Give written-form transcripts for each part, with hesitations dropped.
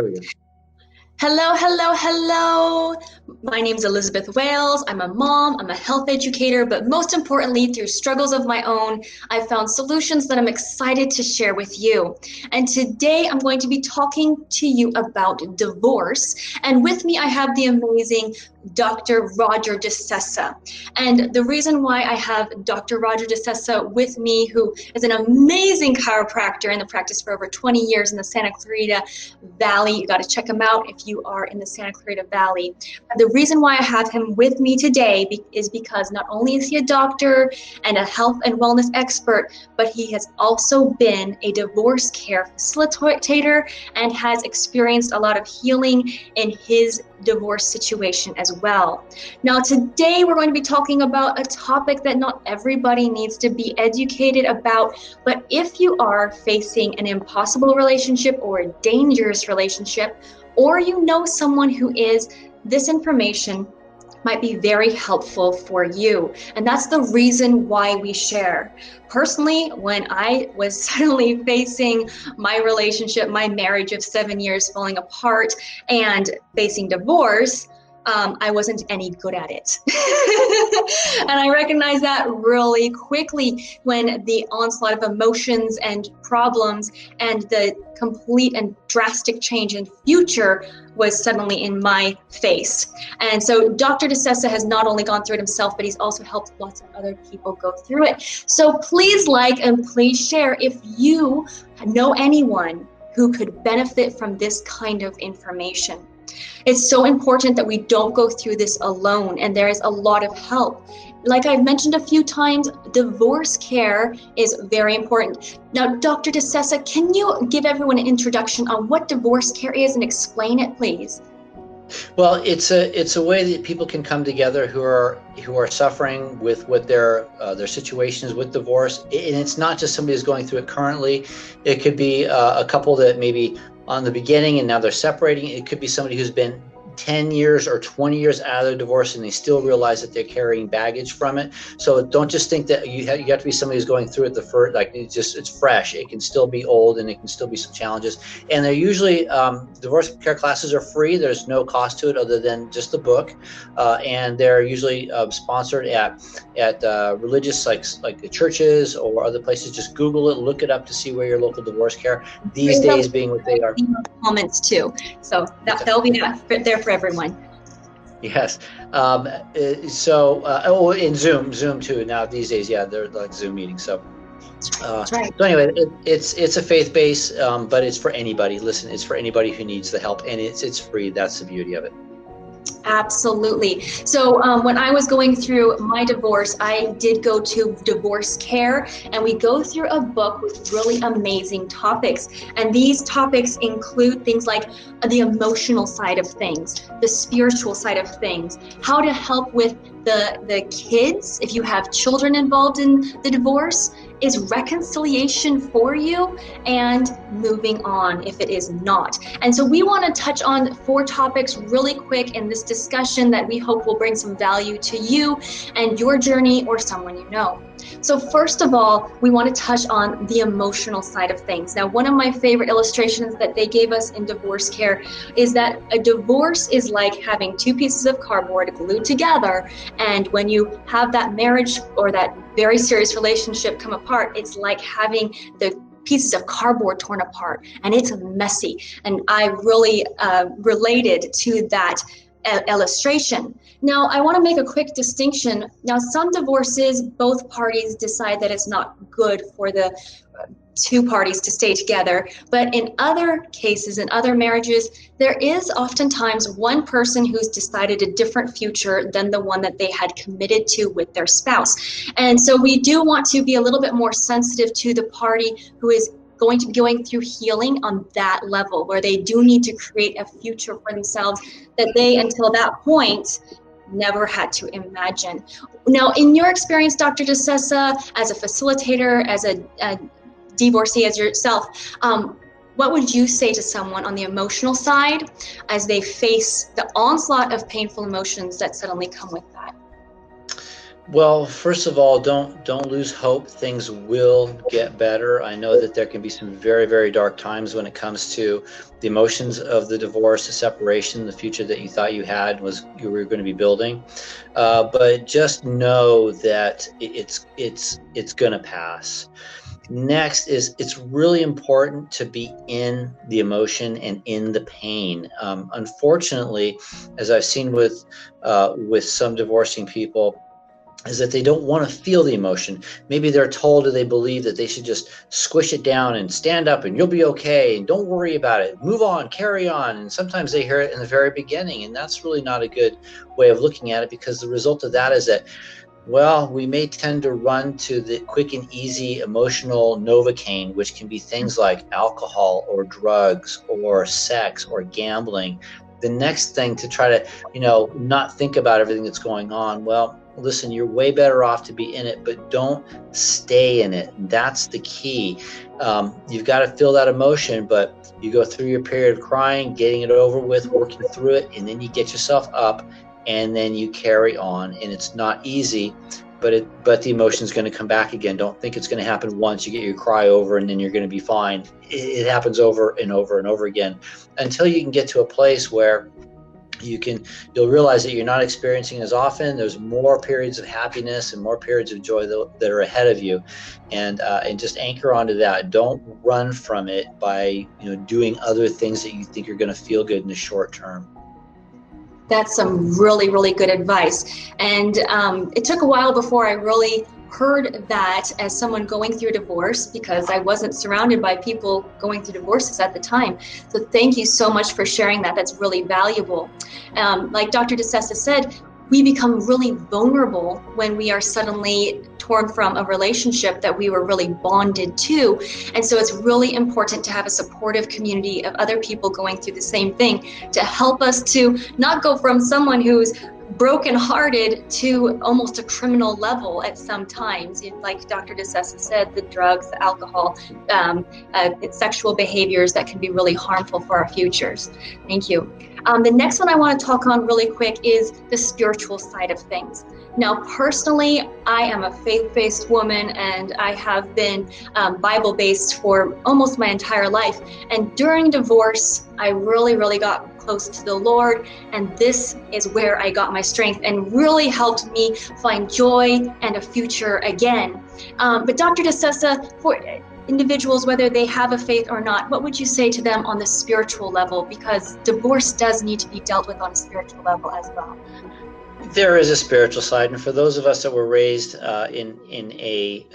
we go. Hello, hello, hello. My name's Elizabeth Wales. I'm a mom, I'm a health educator, but most importantly, through struggles of my own, I've found solutions that I'm excited to share with you. And today I'm going to be talking to you about divorce. And with me, I have the amazing Dr. Roger DeSesa. And the reason why I have Dr. Roger DeSesa with me, who is an amazing chiropractor in the practice for over 20 years in the Santa Clarita Valley. You got to check him out if you are in the Santa Clarita Valley. The reason why I have him with me today is because not only is he a doctor and a health and wellness expert, but he has also been a divorce care facilitator and has experienced a lot of healing in his divorce situation as well. Now, today we're going to be talking about a topic that not everybody needs to be educated about, but if you are facing an impossible relationship or a dangerous relationship, or you know someone who is, this information might be very helpful for you. And that's the reason why we share. Personally, when I was suddenly facing my relationship, my marriage of 7 years falling apart and facing divorce, I wasn't any good at it. And I recognized that really quickly when the onslaught of emotions and problems and the complete and drastic change in future was suddenly in my face. And so Dr. DeSesa has not only gone through it himself, but he's also helped lots of other people go through it. So please like and please share if you know anyone who could benefit from this kind of information. It's so important that we don't go through this alone, and there is a lot of help. Like I've mentioned a few times, divorce care is very important. Now, Dr. DeSesa, can you give everyone an introduction on what divorce care is and explain it, please? Well, it's a way that people can come together who are suffering with what their situation is with divorce, and it's not just somebody who's going through it currently. It could be a couple that maybe on the beginning and now they're separating. It could be somebody who's been 10 years or 20 years out of their divorce and they still realize that they're carrying baggage from it. So don't just think that you have to be somebody who's going through it the first, like it's fresh. It can still be old and it can still be some challenges. And they're usually, divorce care classes are free. There's no cost to it other than just the book. And they're usually sponsored at religious, like the churches or other places. Just Google it, look it up to see where your local divorce care these days being what they are. Comments too. So they'll be there for everyone. Yes. In Zoom too. Now these days, yeah, they're like Zoom meetings. So, That's right. So anyway, it's a faith base, but it's for anybody. Listen, it's for anybody who needs the help, and it's free. That's the beauty of it. Absolutely. So when I was going through my divorce, I did go to divorce care, and we go through a book with really amazing topics. And these topics include things like the emotional side of things, the spiritual side of things, how to help with the kids if you have children involved in the divorce. Is reconciliation for you, and moving on if it is not. And so we want to touch on 4 topics really quick in this discussion that we hope will bring some value to you and your journey or someone you know. So first of all, we want to touch on the emotional side of things. Now, one of my favorite illustrations that they gave us in divorce care is that a divorce is like having 2 pieces of cardboard glued together, and when you have that marriage or that very serious relationship come apart, it's like having the pieces of cardboard torn apart, and it's messy. And I really related to that illustration. Now, I want to make a quick distinction. Now, some divorces, both parties decide that it's not good for the 2 parties to stay together. But in other cases, in other marriages, there is oftentimes one person who's decided a different future than the one that they had committed to with their spouse. And so we do want to be a little bit more sensitive to the party who is going through healing on that level, where they do need to create a future for themselves that they, until that point, never had to imagine. Now, in your experience, Dr. DeSesa, as a facilitator, as a divorcee, as yourself, what would you say to someone on the emotional side as they face the onslaught of painful emotions that suddenly come with that? Well, first of all, don't lose hope. Things will get better. I know that there can be some very, very dark times when it comes to the emotions of the divorce, the separation, the future that you thought you had was you were going to be building. But just know that it's going to pass. Next is it's really important to be in the emotion and in the pain. Unfortunately, as I've seen with some divorcing people, is that they don't want to feel the emotion. Maybe they're told or they believe that they should just squish it down and stand up and you'll be okay and don't worry about it. Move on, carry on. And sometimes they hear it in the very beginning, and that's really not a good way of looking at it, because the result of that is that, well, we may tend to run to the quick and easy emotional Novocaine, which can be things like alcohol or drugs or sex or gambling. The next thing to try to, not think about everything that's going on. Well, listen, you're way better off to be in it, but don't stay in it. That's the key. You've got to feel that emotion, but you go through your period of crying, getting it over with, working through it, and then you get yourself up and then you carry on. And it's not easy, but the emotion is going to come back again. Don't think it's going to happen once. You get your cry over and then you're going to be fine. It happens over and over and over again until you can get to a place where you'll realize that you're not experiencing as often. There's more periods of happiness and more periods of joy that are ahead of you, and just anchor onto that. Don't run from it by doing other things that you think are going to feel good in the short term. That's some really, really good advice. And it took a while before I really heard that as someone going through a divorce, because I wasn't surrounded by people going through divorces at the time. So thank you so much for sharing that. That's really valuable. Like Dr. DeSesa said, we become really vulnerable when we are suddenly torn from a relationship that we were really bonded to. And so it's really important to have a supportive community of other people going through the same thing to help us to not go from someone who's brokenhearted to almost a criminal level at some times. Like Dr. DeSesa said, the drugs, the alcohol, sexual behaviors that can be really harmful for our futures. Thank you. The next one I want to talk on really quick is the spiritual side of things. Now, personally, I am a faith-based woman, and I have been Bible-based for almost my entire life. And during divorce, I really, really got close to the Lord, and this is where I got my strength and really helped me find joy and a future again. But Dr. DeSesa, for individuals, whether they have a faith or not, what would you say to them on the spiritual level? Because divorce does need to be dealt with on a spiritual level as well. There is a spiritual side, and for those of us that were raised in a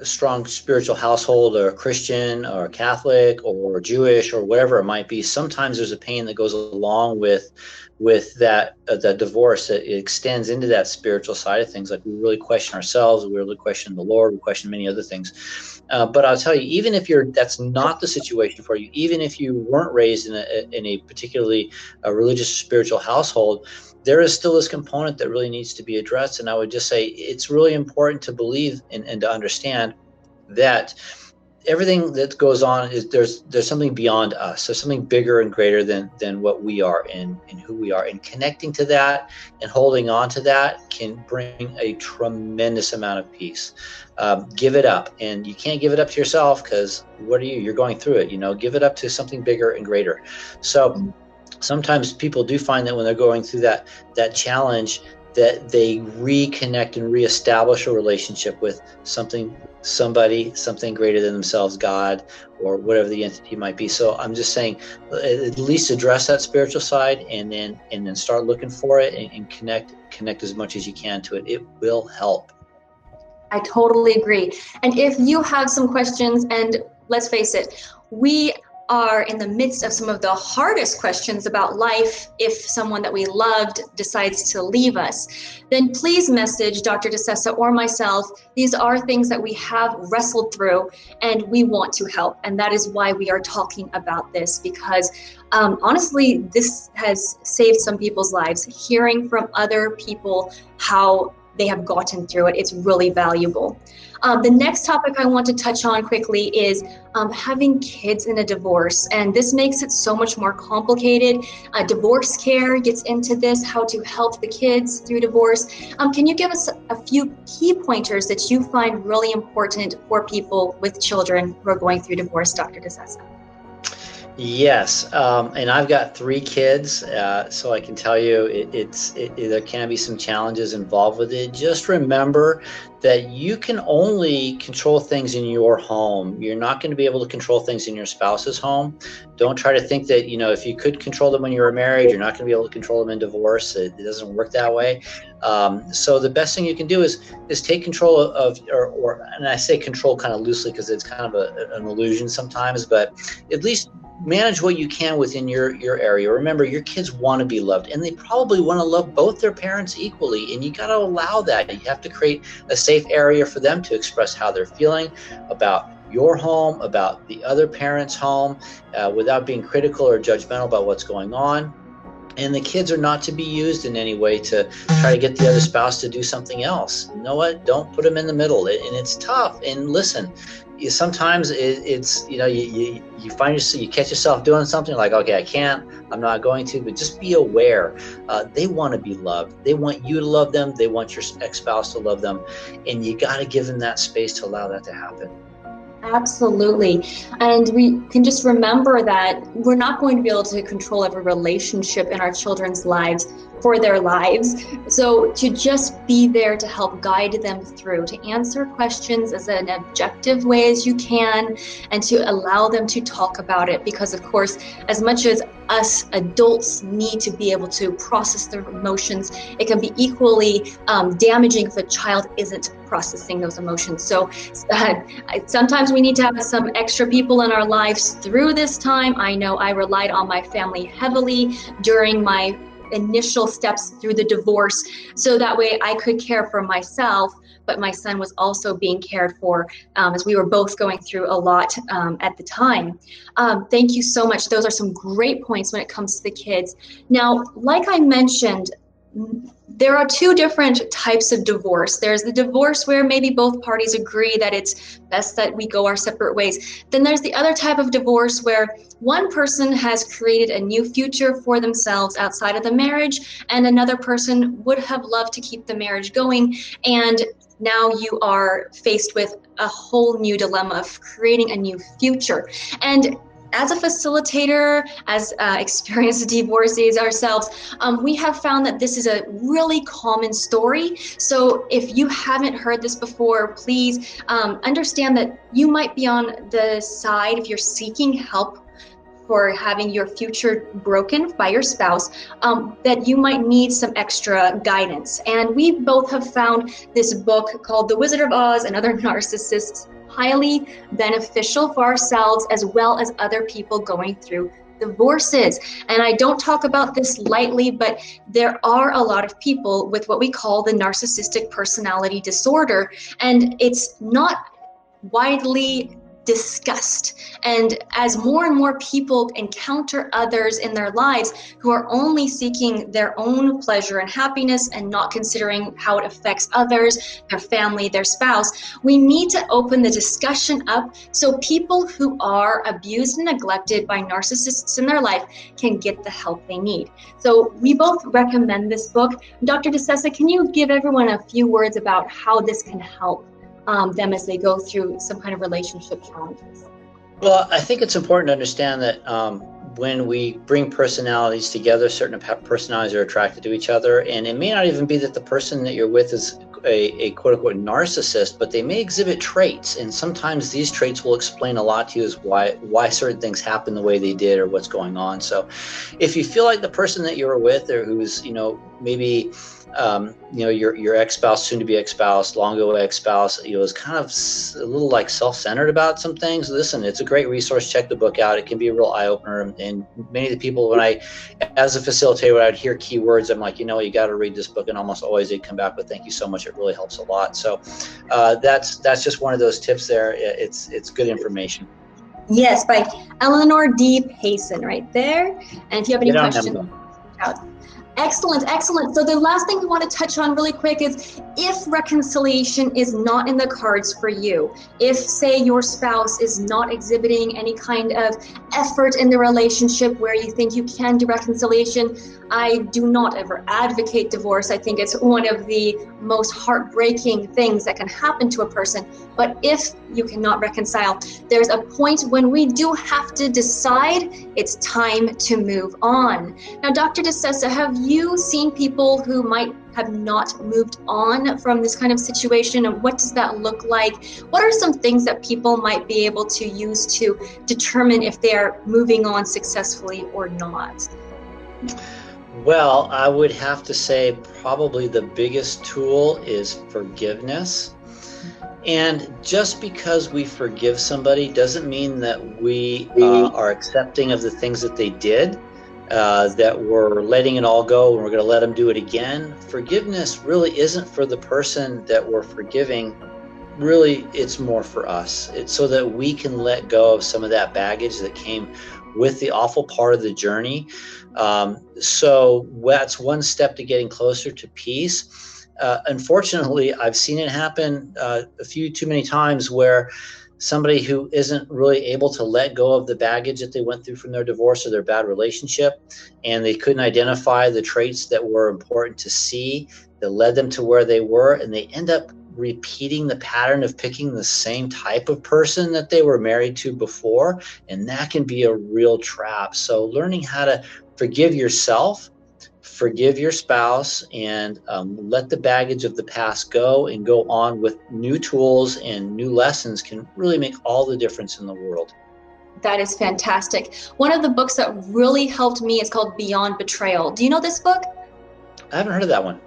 strong spiritual household, or a Christian or a Catholic or Jewish or whatever it might be, sometimes there's a pain that goes along with that divorce. That it extends into that spiritual side of things. Like, we really question ourselves, we really question the Lord, we question many other things. But I'll tell you, even if that's not the situation for you, even if you weren't raised in a particularly religious or spiritual household, there is still this component that really needs to be addressed. And I would just say it's really important to believe and to understand that everything that goes on is there's something beyond us. There's something bigger and greater than what we are and who we are. And connecting to that and holding on to that can bring a tremendous amount of peace. Give it up. And you can't give it up to yourself, because what are you? You're going through it. Give it up to something bigger and greater. So sometimes people do find that when they're going through that challenge, that they reconnect and reestablish a relationship with something greater than themselves, God, or whatever the entity might be. So I'm just saying, at least address that spiritual side, and then start looking for it and connect as much as you can to it. It will help. I totally agree. And if you have some questions, and let's face it, we are in the midst of some of the hardest questions about life. If someone that we loved decides to leave us, then please message Dr. DeSesa or myself. These are things that we have wrestled through, and we want to help. And that is why we are talking about this, because honestly, this has saved some people's lives. Hearing from other people how they have gotten through it, it's really valuable. The next topic I want to touch on quickly is having kids in a divorce. And this makes it so much more complicated. Divorce care gets into this, how to help the kids through divorce. Can you give us a few key pointers that you find really important for people with children who are going through divorce, Dr. DeSesa? Yes, and I've got 3 kids, so I can tell you there can be some challenges involved with it. Just remember that you can only control things in your home. You're not going to be able to control things in your spouse's home. Don't try to think that, if you could control them when you were married, you're not going to be able to control them in divorce. It doesn't work that way. So the best thing you can do is take control of, and I say control kind of loosely because it's kind of an illusion sometimes, but at least manage what you can within your area. Remember, your kids want to be loved, and they probably want to love both their parents equally, and you got to allow that. You have to create a safe area for them to express how they're feeling about your home, about the other parent's home, without being critical or judgmental about what's going on. And the kids are not to be used in any way to try to get the other spouse to do something else. You know what? Don't put them in the middle. And it's tough. And listen, sometimes it's you find yourself, you catch yourself doing something like, okay, I'm not going to, but just be aware. They want to be loved. They want you to love them. They want your ex-spouse to love them. And you got to give them that space to allow that to happen. Absolutely. And we can just remember that we're not going to be able to control every relationship in our children's lives for their lives. So to just be there to help guide them through, to answer questions as an objective way as you can, and to allow them to talk about it. Because of course, as much as us adults need to be able to process their emotions, it can be equally damaging if a child isn't processing those emotions. So sometimes we need to have some extra people in our lives through this time. I know I relied on my family heavily during my initial steps through the divorce, so that way I could care for myself, but my son was also being cared for, as we were both going through a lot at the time. Thank you so much. Those are some great points when it comes to the kids. Now, like I mentioned, there are 2 different types of divorce. There's the divorce where maybe both parties agree that it's best that we go our separate ways. Then there's the other type of divorce where one person has created a new future for themselves outside of the marriage, and another person would have loved to keep the marriage going. And now you are faced with a whole new dilemma of creating a new future. And as a facilitator, as experienced divorcees ourselves, we have found that this is a really common story. So if you haven't heard this before, please understand that you might be on the side, if you're seeking help for having your future broken by your spouse, that you might need some extra guidance. And we both have found this book called The Wizard of Oz and Other Narcissists highly beneficial for ourselves as well as other people going through divorces. And I don't talk about this lightly, but there are a lot of people with what we call the narcissistic personality disorder, and it's not widely discussed. And as more and more people encounter others in their lives who are only seeking their own pleasure and happiness and not considering how it affects others, their family, their spouse, we need to open the discussion up so people who are abused and neglected by narcissists in their life can get the help they need. So we both recommend this book. Dr. DeSesa, can you give everyone a few words about how this can help them as they go through some kind of relationship challenges? Well, I think it's important to understand that when we bring personalities together, certain personalities are attracted to each other, and it may not even be that the person that you're with is a quote-unquote narcissist, but they may exhibit traits, and sometimes these traits will explain a lot to you as why certain things happen the way they did or what's going on. So if you feel like the person that you're with, or who's maybe your ex-spouse, soon-to-be ex-spouse, long-ago ex-spouse, is kind of a little like self-centered about some things. Listen, it's a great resource. Check the book out. It can be a real eye-opener. And many of the people, as a facilitator, when I'd hear keywords, I'm like, you got to read this book, and almost always they'd come back with, thank you so much. It really helps a lot. So that's just one of those tips there. It's good information. Yes, by Eleanor D. Payson right there. And if you have any questions, reach out. Excellent, excellent. So the last thing we want to touch on really quick is if reconciliation is not in the cards for you, if say your spouse is not exhibiting any kind of effort in the relationship where you think you can do reconciliation, I do not ever advocate divorce. I think it's one of the most heartbreaking things that can happen to a person. But if you cannot reconcile, there's a point when we do have to decide it's time to move on. Now, Dr. DeSesa, have you seen people who might have not moved on from this kind of situation, and what does that look like? What are some things that people might be able to use to determine if they're moving on successfully or not? Well, I would have to say probably the biggest tool is forgiveness. And just because we forgive somebody doesn't mean that we are accepting of the things that they did, that we're letting it all go and we're going to let them do it again. Forgiveness really isn't for the person that we're forgiving. Really, it's more for us. It's so that we can let go of some of that baggage that came with the awful part of the journey. So that's one step to getting closer to peace. Unfortunately, I've seen it happen a few too many times where somebody who isn't really able to let go of the baggage that they went through from their divorce or their bad relationship, and they couldn't identify the traits that were important to see that led them to where they were, and they end up repeating the pattern of picking the same type of person that they were married to before, and that can be a real trap. So learning how to forgive yourself, forgive your spouse, and let the baggage of the past go and go on with new tools and new lessons can really make all the difference in the world. That is fantastic. One of the books that really helped me is called Beyond Betrayal. Do you know this book? I haven't heard of that one.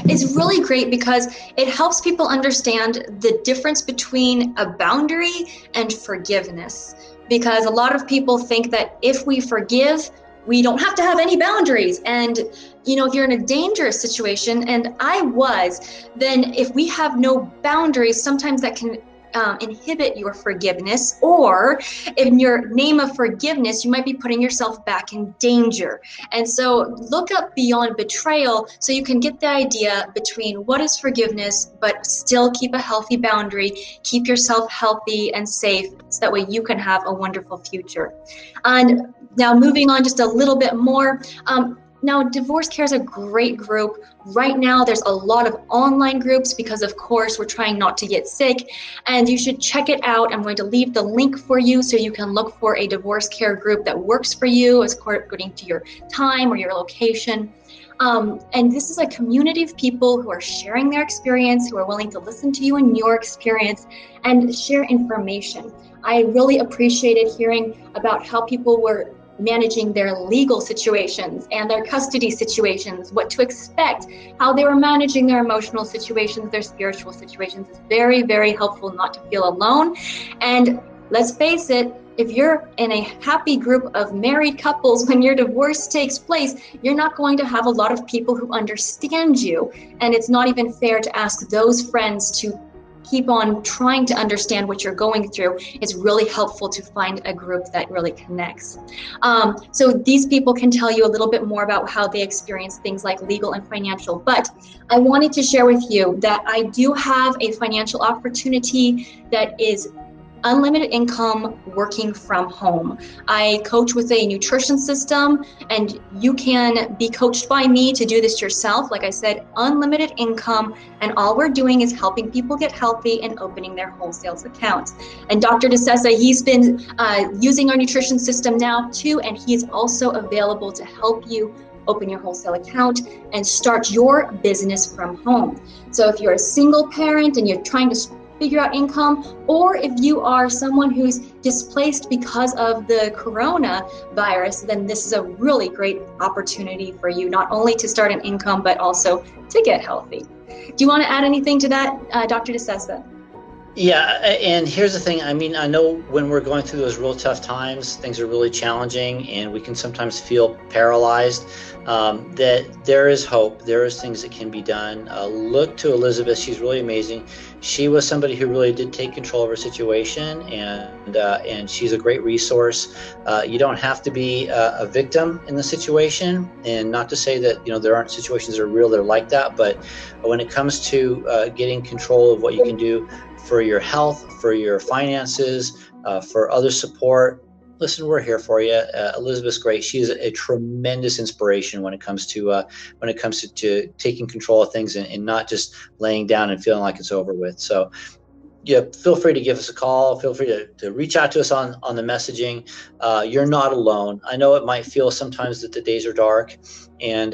It's really great because it helps people understand the difference between a boundary and forgiveness. Because a lot of people think that if we forgive, we don't have to have any boundaries. And, you know, if you're in a dangerous situation, and I was, then if we have no boundaries, sometimes that can inhibit your forgiveness, or in your name of forgiveness, you might be putting yourself back in danger. And so look up Beyond Betrayal so you can get the idea between what is forgiveness, but still keep a healthy boundary, keep yourself healthy and safe, so that way you can have a wonderful future. And now moving on just a little bit more, now, Divorce Care is a great group. Right now, there's a lot of online groups because, of course, we're trying not to get sick. And you should check it out. I'm going to leave the link for you so you can look for a divorce care group that works for you according to your time or your location. And this is a community of people who are sharing their experience, who are willing to listen to you and your experience and share information. I really appreciated hearing about how people were managing their legal situations and their custody situations, what to expect, how they were managing their emotional situations, their spiritual situations. It's very, very helpful not to feel alone. And let's face it, if you're in a happy group of married couples, when your divorce takes place, you're not going to have a lot of people who understand you. And it's not even fair to ask those friends to keep on trying to understand what you're going through. It's really helpful to find a group that really connects. So these people can tell you a little bit more about how they experience things like legal and financial. But I wanted to share with you that I do have a financial opportunity that is unlimited income working from home. I coach with a nutrition system, and you can be coached by me to do this yourself. Like I said, unlimited income, and all we're doing is helping people get healthy and opening their wholesale accounts. And Dr. DeSesa, he's been using our nutrition system now too, and he is also available to help you open your wholesale account and start your business from home. So if you're a single parent and you're trying to figure out income, or if you are someone who's displaced because of the coronavirus, then this is a really great opportunity for you, not only to start an income, but also to get healthy. Do you want to add anything to that, Dr. DeSesa? Yeah, and here's the thing. I mean, I know when we're going through those real tough times, things are really challenging, and we can sometimes feel paralyzed. That there is hope. There is things that can be done. Look to Elizabeth. She's really amazing. She was somebody who really did take control of her situation, and she's a great resource. You don't have to be a victim in the situation, and not to say that there aren't situations that are real that are like that, but when it comes to getting control of what you can do for your health, for your finances, for other support, listen, we're here for you. Elizabeth's great. She's a tremendous inspiration when it comes to taking control of things and not just laying down and feeling like it's over with. So yeah, feel free to give us a call. Feel free to reach out to us on the messaging. You're not alone. I know it might feel sometimes that the days are dark and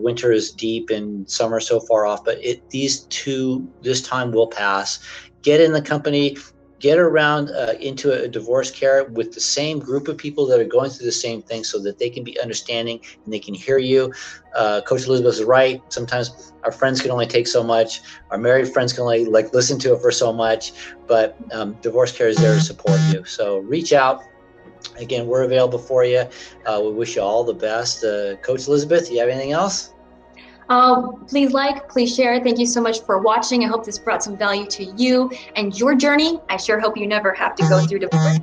winter is deep and summer so far off, but this time will pass. Get in the company, get around into a divorce care with the same group of people that are going through the same thing so that they can be understanding and they can hear you. Coach Elizabeth is right. Sometimes our friends can only take so much. Our married friends can only listen to it for so much, but divorce care is there to support you. So reach out. Again, we're available for you. We wish you all the best. Coach Elizabeth, you have anything else? Please please share. Thank you so much for watching. I hope this brought some value to you and your journey. I sure hope you never have to go through divorce.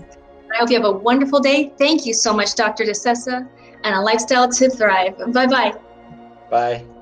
I hope you have a wonderful day. Thank you so much, Dr. DeSesa, and a lifestyle to thrive. Bye-bye. Bye.